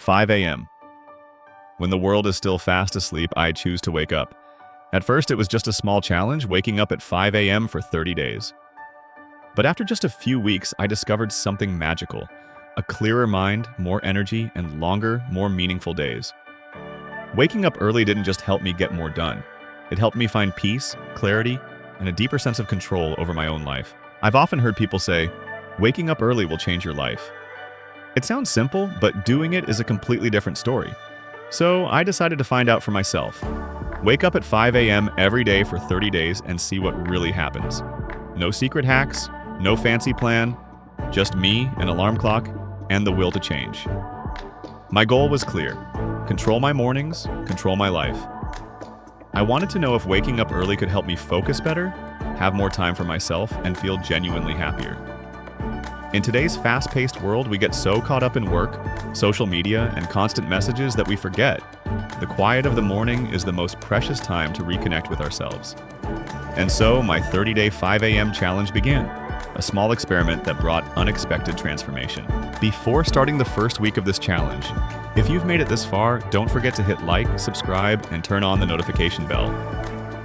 5 a.m. When the world is still fast asleep, I choose to wake up. At first, it was just a small challenge, waking up at 5 a.m. for 30 days. But after just a few weeks, I discovered something magical. A clearer mind, more energy, and longer, more meaningful days. Waking up early didn't just help me get more done. It helped me find peace, clarity, and a deeper sense of control over my own life. I've often heard people say, waking up early will change your life. It sounds simple, but doing it is a completely different story. So I decided to find out for myself. Wake up at 5 a.m. every day for 30 days and see what really happens. No secret hacks, no fancy plan, just me, an alarm clock, and the will to change. My goal was clear: control my mornings, control my life. I wanted to know if waking up early could help me focus better, have more time for myself, and feel genuinely happier. In today's fast-paced world, we get so caught up in work, social media, and constant messages that we forget the quiet of the morning is the most precious time to reconnect with ourselves. And so, my 30-day 5 a.m. challenge began, a small experiment that brought unexpected transformation. Before starting the first week of this challenge, if you've made it this far, don't forget to hit like, subscribe, and turn on the notification bell.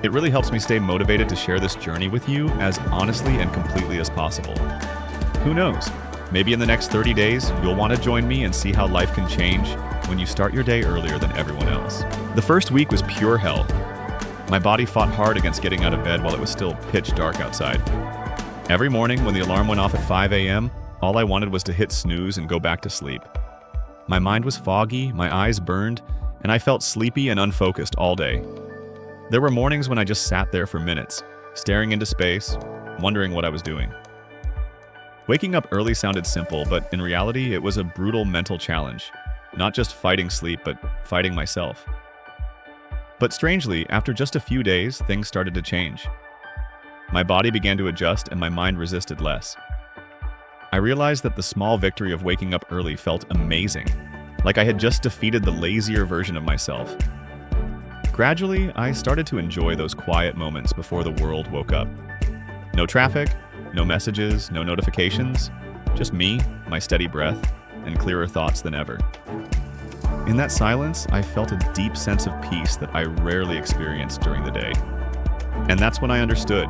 It really helps me stay motivated to share this journey with you as honestly and completely as possible. Who knows? Maybe in the next 30 days, you'll want to join me and see how life can change when you start your day earlier than everyone else. The first week was pure hell. My body fought hard against getting out of bed while it was still pitch dark outside. Every morning when the alarm went off at 5 a.m., all I wanted was to hit snooze and go back to sleep. My mind was foggy, my eyes burned, and I felt sleepy and unfocused all day. There were mornings when I just sat there for minutes, staring into space, wondering what I was doing. Waking up early sounded simple, but in reality, it was a brutal mental challenge. Not just fighting sleep, but fighting myself. But strangely, after just a few days, things started to change. My body began to adjust and my mind resisted less. I realized that the small victory of waking up early felt amazing, like I had just defeated the lazier version of myself. Gradually, I started to enjoy those quiet moments before the world woke up. No traffic, no messages, no notifications, just me, my steady breath, and clearer thoughts than ever. In that silence, I felt a deep sense of peace that I rarely experienced during the day. And that's when I understood.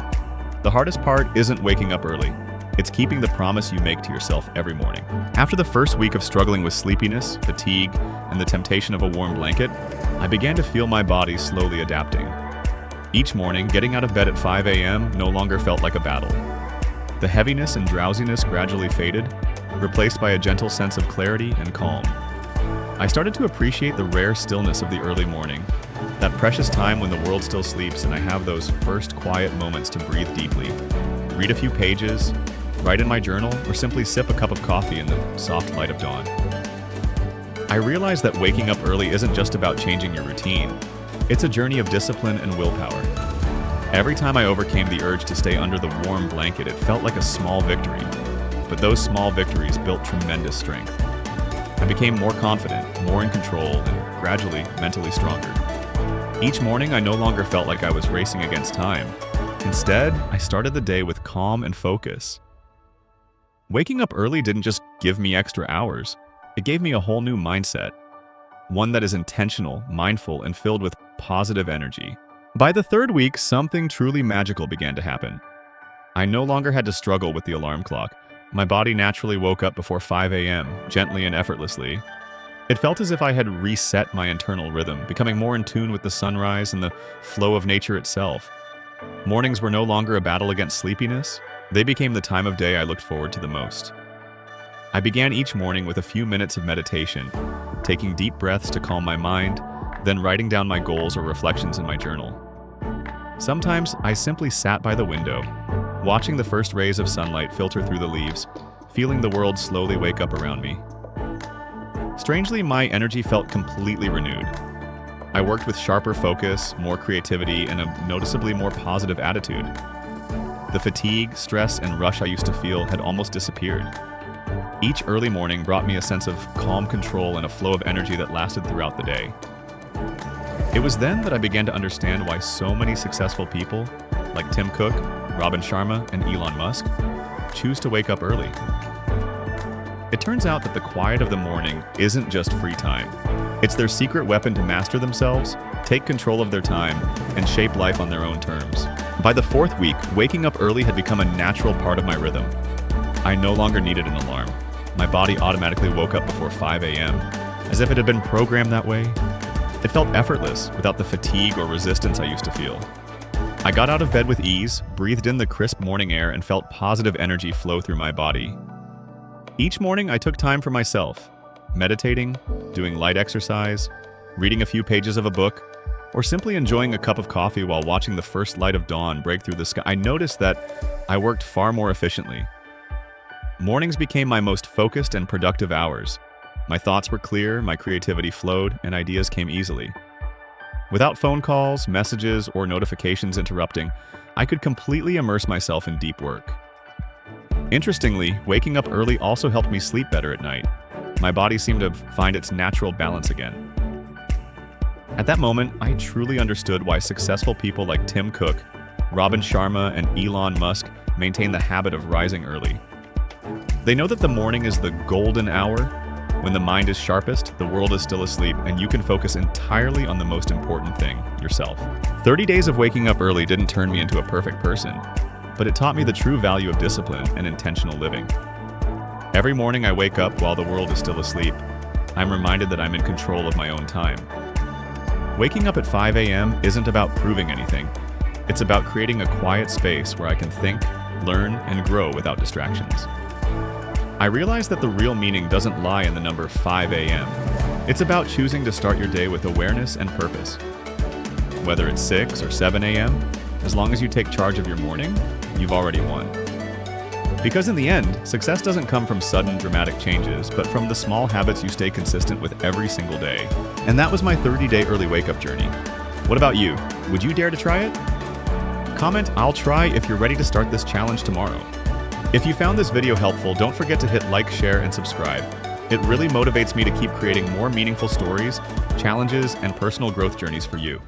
The hardest part isn't waking up early. It's keeping the promise you make to yourself every morning. After the first week of struggling with sleepiness, fatigue, and the temptation of a warm blanket, I began to feel my body slowly adapting. Each morning, getting out of bed at 5 a.m. no longer felt like a battle. The heaviness and drowsiness gradually faded, replaced by a gentle sense of clarity and calm. I started to appreciate the rare stillness of the early morning, that precious time when the world still sleeps and I have those first quiet moments to breathe deeply, read a few pages, write in my journal, or simply sip a cup of coffee in the soft light of dawn. I realized that waking up early isn't just about changing your routine. It's a journey of discipline and willpower. Every time I overcame the urge to stay under the warm blanket, it felt like a small victory. But those small victories built tremendous strength. I became more confident, more in control, and gradually mentally stronger. Each morning, I no longer felt like I was racing against time. Instead, I started the day with calm and focus. Waking up early didn't just give me extra hours. It gave me a whole new mindset. One that is intentional, mindful, and filled with positive energy. By the third week, something truly magical began to happen. I no longer had to struggle with the alarm clock. My body naturally woke up before 5 a.m., gently and effortlessly. It felt as if I had reset my internal rhythm, becoming more in tune with the sunrise and the flow of nature itself. Mornings were no longer a battle against sleepiness. They became the time of day I looked forward to the most. I began each morning with a few minutes of meditation, taking deep breaths to calm my mind, then writing down my goals or reflections in my journal. Sometimes I simply sat by the window, watching the first rays of sunlight filter through the leaves, feeling the world slowly wake up around me. Strangely, my energy felt completely renewed. I worked with sharper focus, more creativity, and a noticeably more positive attitude. The fatigue, stress, and rush I used to feel had almost disappeared. Each early morning brought me a sense of calm control and a flow of energy that lasted throughout the day. It was then that I began to understand why so many successful people, like Tim Cook, Robin Sharma, and Elon Musk, choose to wake up early. It turns out that the quiet of the morning isn't just free time. It's their secret weapon to master themselves, take control of their time, and shape life on their own terms. By the 4th week, waking up early had become a natural part of my rhythm. I no longer needed an alarm. My body automatically woke up before 5 a.m., as if it had been programmed that way. It felt effortless, without the fatigue or resistance I used to feel. I got out of bed with ease, breathed in the crisp morning air, and felt positive energy flow through my body. Each morning, I took time for myself, meditating, doing light exercise, reading a few pages of a book, or simply enjoying a cup of coffee while watching the first light of dawn break through the sky. I noticed that I worked far more efficiently. Mornings became my most focused and productive hours. My thoughts were clear, my creativity flowed, and ideas came easily. Without phone calls, messages, or notifications interrupting, I could completely immerse myself in deep work. Interestingly, waking up early also helped me sleep better at night. My body seemed to find its natural balance again. At that moment, I truly understood why successful people like Tim Cook, Robin Sharma, and Elon Musk maintain the habit of rising early. They know that the morning is the golden hour. When the mind is sharpest, the world is still asleep, and you can focus entirely on the most important thing, yourself. 30 days of waking up early didn't turn me into a perfect person, but it taught me the true value of discipline and intentional living. Every morning I wake up while the world is still asleep, I'm reminded that I'm in control of my own time. Waking up at 5 a.m. isn't about proving anything. It's about creating a quiet space where I can think, learn, and grow without distractions. I realized that the real meaning doesn't lie in the number 5 a.m. It's about choosing to start your day with awareness and purpose. Whether it's 6 or 7 a.m., as long as you take charge of your morning, you've already won. Because in the end, success doesn't come from sudden, dramatic changes, but from the small habits you stay consistent with every single day. And that was my 30-day early wake-up journey. What about you? Would you dare to try it? Comment, "I'll try" if you're ready to start this challenge tomorrow. If you found this video helpful, don't forget to hit like, share, and subscribe. It really motivates me to keep creating more meaningful stories, challenges, and personal growth journeys for you.